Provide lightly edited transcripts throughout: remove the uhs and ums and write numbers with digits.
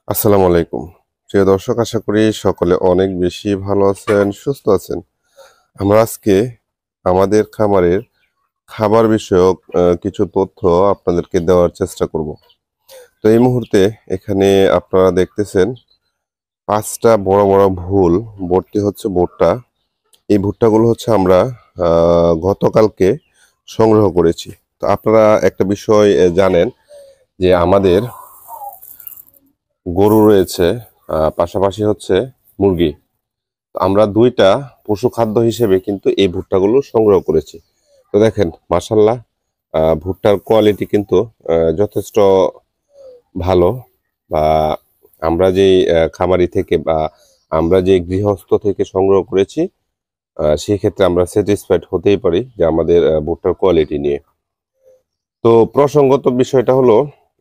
আসসালামু আলাইকুম। প্রিয় দর্শক, আশা করি সকলে অনেক বেশি ভালো আছেন, সুস্থ আছেন। আমরা আজকে আমাদের খামারের খাবার বিষয়ক কিছু তথ্য আপনাদেরকে দেওয়ার চেষ্টা করব। তো এই মুহূর্তে এখানে আপনারা দেখতেছেন 5টা বড় বড় ভর্তি হচ্ছে ভুট্টা। এই ভুট্টাগুলো হচ্ছে আমরা গতকালকে সংগ্রহ করেছি। তো আপনারা একটা বিষয় জানেন যে আমাদের গরু রয়েছে, পাশাপাশি হচ্ছে মুরগি। আমরা দুইটা পশু খাদ্য হিসেবে কিন্তু এই ভুট্টাগুলো সংগ্রহ করেছি। তো দেখেন, মাশাল্লাহ, ভুট্টার কোয়ালিটি কিন্তু যথেষ্ট ভালো। বা আমরা যেই খামারি থেকে বা আমরা যে গৃহস্থ থেকে সংগ্রহ করেছি, সেই ক্ষেত্রে আমরা স্যাটিসফাইড হতেই পারি যে আমাদের ভুট্টার কোয়ালিটি নিয়ে। তো প্রসঙ্গত বিষয়টা হলো,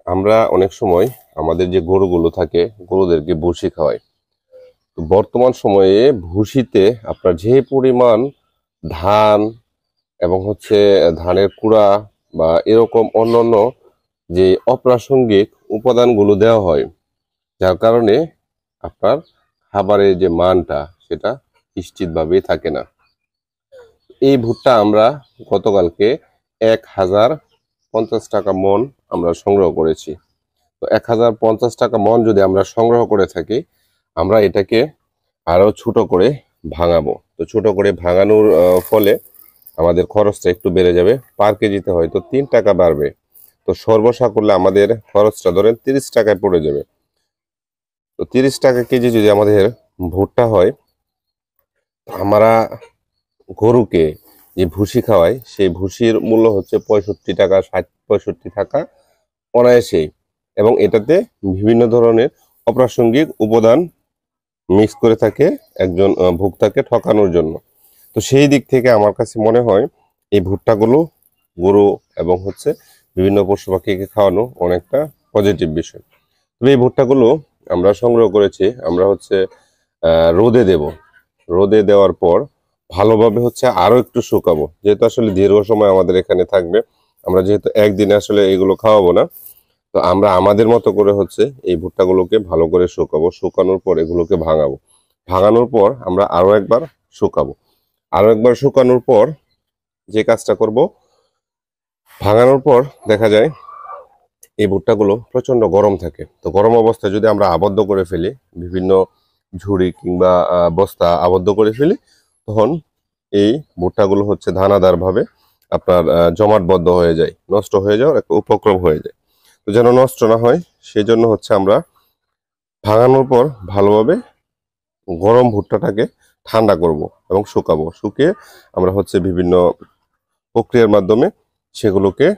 আমরা অনেক সময় আমাদের যে গরুগুলো থাকে, গরুদেরকে ভুসি খাওয়াই। তো বর্তমান সময়ে ভুসিতে আপনার যে পরিমাণ ধান এবং হচ্ছে ধানের কুড়া বা এরকম অন্যান্য যে অপ্রাসঙ্গিক উপাদানগুলো দেওয়া হয়, যার কারণে আপনার খাবারের যে মানটা সেটা নিশ্চিতভাবেই থাকে না। এই ভুট্টা আমরা গতকালকে 1050 টাকা মন আমরা সংগ্রহ করেছি। তো 1050 টাকা মন যদি আমরা সংগ্রহ করে থাকি, আমরা এটাকে আরো ছোট করে ভাঙাবো। তো ছোট করে ভাঙানোর ফলে আমাদের খরচটা একটু বেড়ে যাবে, পার কেজিতে হয়তো 3 টাকা বাড়বে। তো সর্বসাকুল্যে আমাদের খরচটা ধরেন 30 টাকায় পড়ে যাবে। তো 30 টাকা কেজি যদি আমাদের ভুট্টা হয়, আমরা গরুকে যে ভুসি খাওয়াই সেই ভুসির মূল্য হচ্ছে 65 টাকা, 60-65 টাকা অনায়াসেই। এবং এটাতে বিভিন্ন ধরনের অপ্রাসঙ্গিক উপাদান মিক্স করে থাকে একজন ভোক্তাকে ঠকানোর জন্য। তো সেই দিক থেকে আমার কাছে মনে হয় এই ভুট্টাগুলো গরু এবং হচ্ছে বিভিন্ন পশু পাখিকে খাওয়ানো অনেকটা পজিটিভ বিষয়। তবে এই ভুট্টাগুলো আমরা সংগ্রহ করেছি, আমরা হচ্ছে রোদে দেব। রোদে দেওয়ার পর ভালোভাবে হচ্ছে আরো একটু শুকাবো, যেহেতু আসলে দীর্ঘ সময় আমাদের এখানে থাকবে। আমরা যেহেতু একদিনে আসলে এগুলো খাওয়াবো না, তো আমরা আমাদের মতো করে হচ্ছে এই ভুট্টাগুলোকে ভালো করে শুকাবো। শুকানোর পর এগুলোকে ভাঙাবো। ভাঙানোর পর আমরা আরো একবার শুকাবো। আরো একবার শুকানোর পর যে কাজটা করব, ভাঙানোর পর দেখা যায় এই ভুট্টাগুলো প্রচন্ড গরম থাকে। তো গরম অবস্থায় যদি আমরা আবদ্ধ করে ফেলি, বিভিন্ন ঝুড়ি কিংবা বস্তা আবদ্ধ করে ফেলি, তখন এই ভুট্টাগুলো হচ্ছে দানাদার ভাবে আপনার জমাটবদ্ধ হয়ে যায়, নষ্ট হয়ে যাওয়ার একটা উপক্রম হয়ে যায়। তো যেন নষ্ট না হয়, সেই জন্য হচ্ছে আমরা ভাঙানোর পর ভালোভাবে গরম ভুট্টাটাকে ঠান্ডা করব এবং শুকাবো। শুকিয়ে আমরা হচ্ছে বিভিন্ন প্রক্রিয়ার মাধ্যমে সেগুলোকে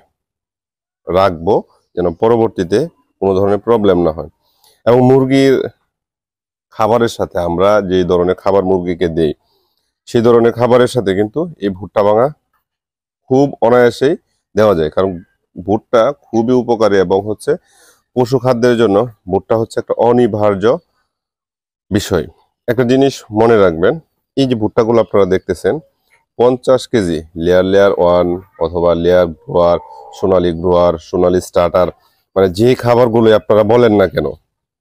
রাখবো, যেন পরবর্তীতে কোনো ধরনের প্রবলেম না হয়। এবং মুরগির খাবারের সাথে আমরা যে ধরনের খাবার মুরগিকে দেই, সেই ধরনের খাবারের সাথে কিন্তু এই ভুট্টা ভাঙা খুব অনায়াসেই দেওয়া যায়। কারণ ভুট্টা খুবই উপকারী এবং হচ্ছে পশু খাদ্যের জন্য ভুট্টা হচ্ছে একটা অনিবার্য বিষয়। একটা জিনিস মনে রাখবেন, এই যে ভুট্টাগুলো আপনারা দেখতেছেন, 50 কেজি লেয়ার লেয়ার ওয়ান অথবা লেয়ার গ্রোয়ার, সোনালী গ্রোয়ার, সোনালী স্টার্টার, মানে যে খাবারগুলো আপনারা বলেন না কেন,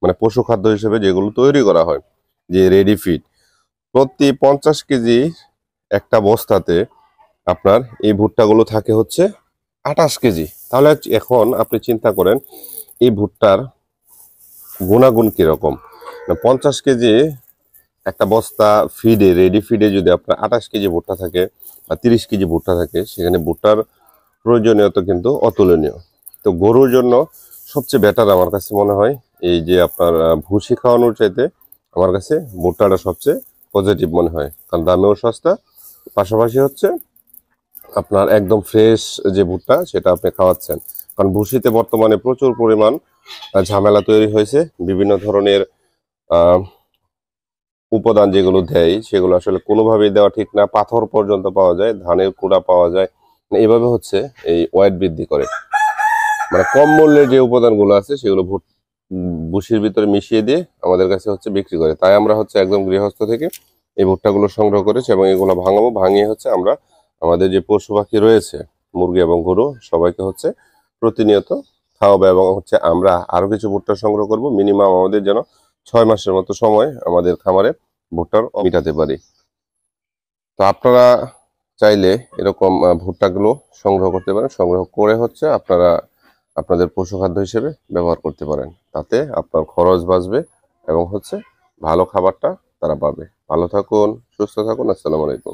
মানে পশু খাদ্য হিসেবে যেগুলো তৈরি করা হয়, যে রেডি ফিড, প্রতি 50 কেজি একটা বস্তাতে আপনার এই ভুট্টাগুলো থাকে হচ্ছে 28 কেজি। তাহলে এখন আপনি চিন্তা করেন এই ভুট্টার গুণাগুণ কিরকম। 50 কেজি একটা বস্তা ফিডে, রেডি ফিডে যদি আপনার 28 কেজি ভুট্টা থাকে বা 30 কেজি ভুট্টা থাকে, সেখানে ভুট্টার প্রয়োজনীয়তা কিন্তু অতুলনীয়। তো গরুর জন্য সবচেয়ে বেটার আমার কাছে মনে হয় এই যে আপনার ভুসি খাওয়ানোর চাইতে আমার কাছে ভুট্টাটা সবচেয়ে পজিটিভ মনে হয়, কারণ দামেও সস্তা, পাশাপাশি হচ্ছে আপনার একদম ফ্রেশ যে ভুট্টা সেটা আপনি খাওয়াচ্ছেন। কারণ ভুসিতে বর্তমানে প্রচুর পরিমাণ ঝামেলা তৈরি হয়েছে। বিভিন্ন ধরনের আহ উপাদান যেগুলো দেয় সেগুলো আসলে কোনোভাবেই দেওয়া ঠিক না। পাথর পর্যন্ত পাওয়া যায়, ধানের কুড়া পাওয়া যায়, মানে এইভাবে হচ্ছে এই ওয়েট বৃদ্ধি করে। মানে কম মূল্যের যে উপাদানগুলো আছে সেগুলো ভুসির ভিতরে মিশিয়ে দিয়ে আমাদের কাছে হচ্ছে বিক্রি করে। তাই আমরা হচ্ছে একদম গৃহস্থ থেকে এই ভুট্টাগুলো সংগ্রহ করেছি এবং এগুলো ভাঙাবো। ভাঙিয়ে হচ্ছে আমরা আমাদের যে পশু পাখি রয়েছে, মুরগি এবং গরু, সবাইকে হচ্ছে প্রতিনিয়ত খাওয়াবে এবং হচ্ছে আমরা আরো কিছু ভুট্টা সংগ্রহ করব, মিনিমাম আমাদের যেন 6 মাসের মতো সময় আমাদের খামারে ভুট্টার মিটাতে পারি। তো আপনারা চাইলে এরকম ভুট্টাগুলো সংগ্রহ করতে পারেন, সংগ্রহ করে হচ্ছে আপনারা আপনাদের পশুখাদ্য হিসেবে ব্যবহার করতে পারেন। তাতে আপনার খরচ বাঁচবে এবং হচ্ছে ভালো খাবারটা তারা পাবে। ভালো থাকুন, সুস্থ থাকুন। আসসালামু আলাইকুম।